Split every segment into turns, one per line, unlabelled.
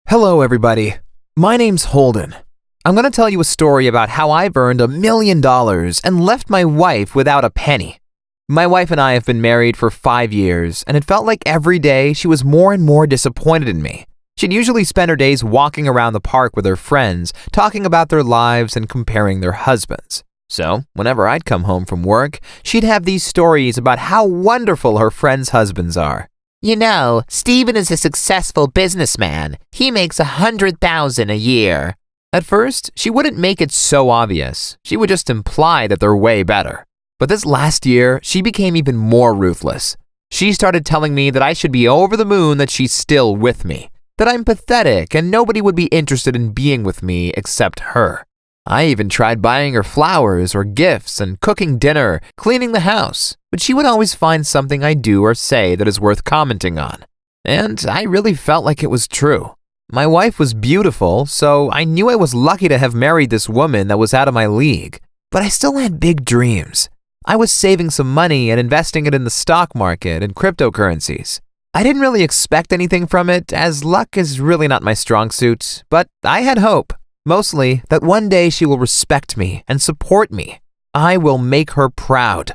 Hello, everybody. My name's Holden. I'm going to tell you a story about how I've earned $1 million and left my wife without a penny. My wife and I have been married for 5 years, and it felt like every day she was more and more disappointed in me. She'd usually spend her days walking around the park with her friends, talking about their lives and comparing their husbands. So, whenever I'd come home from work, she'd have these stories about how wonderful her friends' husbands are.
You know, Steven is a successful businessman. He makes $100,000 a year.
At first, she wouldn't make it so obvious. She would just imply that they're way better. But this last year, she became even more ruthless. She started telling me that I should be over the moon that she's still with me, that I'm pathetic and nobody would be interested in being with me except her. I even tried buying her flowers or gifts and cooking dinner, cleaning the house, but she would always find something I do or say that is worth commenting on. And I really felt like it was true. My wife was beautiful, so I knew I was lucky to have married this woman that was out of my league. But I still had big dreams. I was saving some money and investing it in the stock market and cryptocurrencies. I didn't really expect anything from it, as luck is really not my strong suit, but I had hope. Mostly that one day she will respect me and support me. I will make her proud.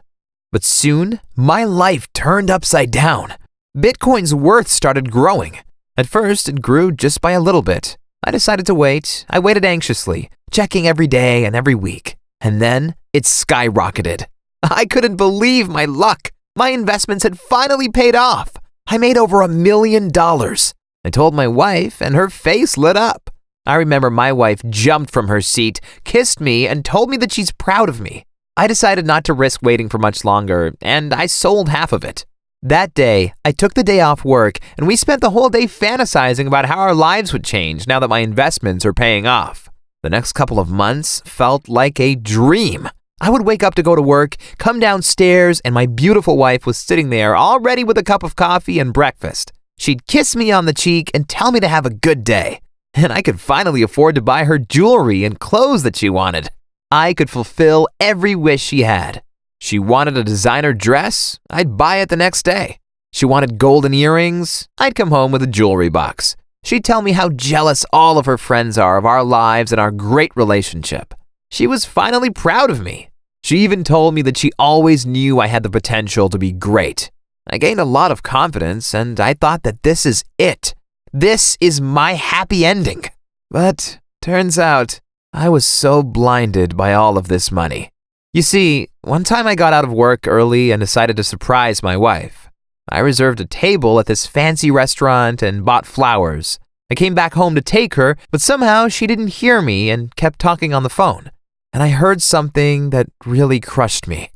But soon, my life turned upside down. Bitcoin's worth started growing. At first, it grew just by a little bit. I decided to wait. I waited anxiously, checking every day and every week. And then, it skyrocketed. I couldn't believe my luck. My investments had finally paid off. I made over $1 million. I told my wife, and her face lit up. I remember my wife jumped from her seat, kissed me, and told me that she's proud of me. I decided not to risk waiting for much longer, and I sold half of it. That day, I took the day off work, and we spent the whole day fantasizing about how our lives would change now that my investments are paying off. The next couple of months felt like a dream. I would wake up to go to work, come downstairs, and my beautiful wife was sitting there all ready with a cup of coffee and breakfast. She'd kiss me on the cheek and tell me to have a good day. And I could finally afford to buy her jewelry and clothes that she wanted. I could fulfill every wish she had. She wanted a designer dress, I'd buy it the next day. She wanted golden earrings, I'd come home with a jewelry box. She'd tell me how jealous all of her friends are of our lives and our great relationship. She was finally proud of me. She even told me that she always knew I had the potential to be great. I gained a lot of confidence, and I thought that this is it. This is my happy ending. But turns out, I was so blinded by all of this money. You see, one time I got out of work early and decided to surprise my wife. I reserved a table at this fancy restaurant and bought flowers. I came back home to take her, but somehow she didn't hear me and kept talking on the phone. And I heard something that really crushed me.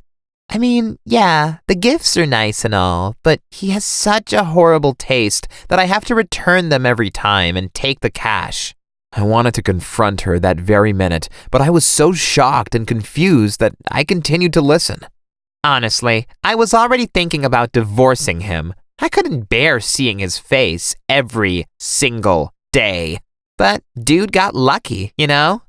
I mean, yeah, the gifts are nice and all, but he has such a horrible taste that I have to return them every time and take the cash.
I wanted to confront her that very minute, but I was so shocked and confused that I continued to listen.
Honestly, I was already thinking about divorcing him. I couldn't bear seeing his face every single day. But dude got lucky, you know?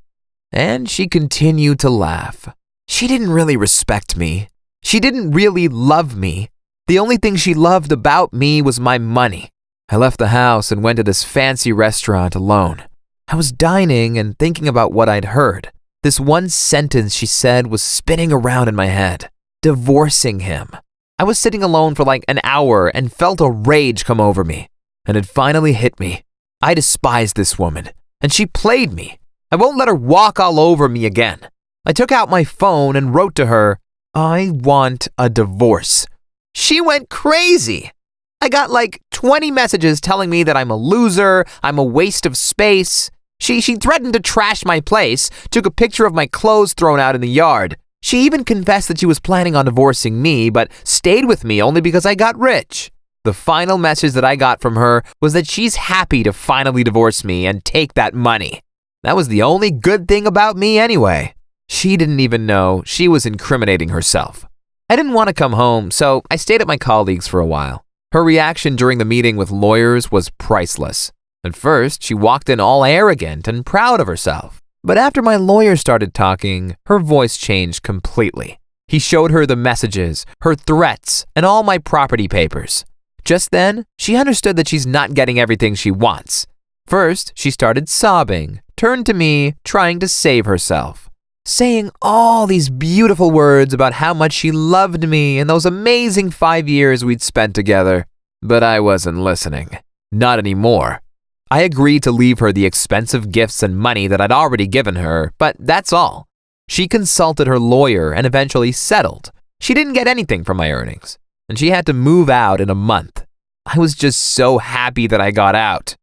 And she continued to laugh. She didn't really respect me. She didn't really love me. The only thing she loved about me was my money. I left the house and went to this fancy restaurant alone. I was dining and thinking about what I'd heard. This one sentence she said was spinning around in my head. Divorcing him. I was sitting alone for like an hour and felt a rage come over me. And it finally hit me. I despised this woman, and she played me. I won't let her walk all over me again. I took out my phone and wrote to her, "I want a divorce." She went crazy. I got like 20 messages telling me that I'm a loser, I'm a waste of space. She threatened to trash my place, took a picture of my clothes thrown out in the yard. She even confessed that she was planning on divorcing me, but stayed with me only because I got rich. The final message that I got from her was that she's happy to finally divorce me and take that money. That was the only good thing about me anyway. She didn't even know she was incriminating herself. I didn't want to come home, so I stayed at my colleague's for a while. Her reaction during the meeting with lawyers was priceless. At first, she walked in all arrogant and proud of herself. But after my lawyer started talking, her voice changed completely. He showed her the messages, her threats, and all my property papers. Just then, she understood that she's not getting everything she wants. First, she started sobbing, turned to me, trying to save herself, saying all these beautiful words about how much she loved me and those amazing 5 years we'd spent together. But I wasn't listening. Not anymore. I agreed to leave her the expensive gifts and money that I'd already given her, but that's all. She consulted her lawyer and eventually settled. She didn't get anything from my earnings, and she had to move out in a month. I was just so happy that I got out.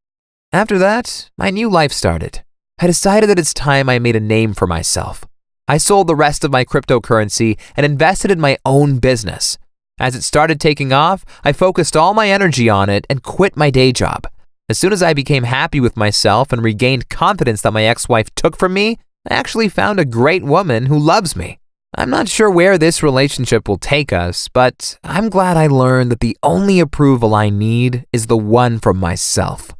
After that, my new life started. I decided that it's time I made a name for myself. I sold the rest of my cryptocurrency and invested in my own business. As it started taking off, I focused all my energy on it and quit my day job. As soon as I became happy with myself and regained confidence that my ex-wife took from me, I actually found a great woman who loves me. I'm not sure where this relationship will take us, but I'm glad I learned that the only approval I need is the one from myself.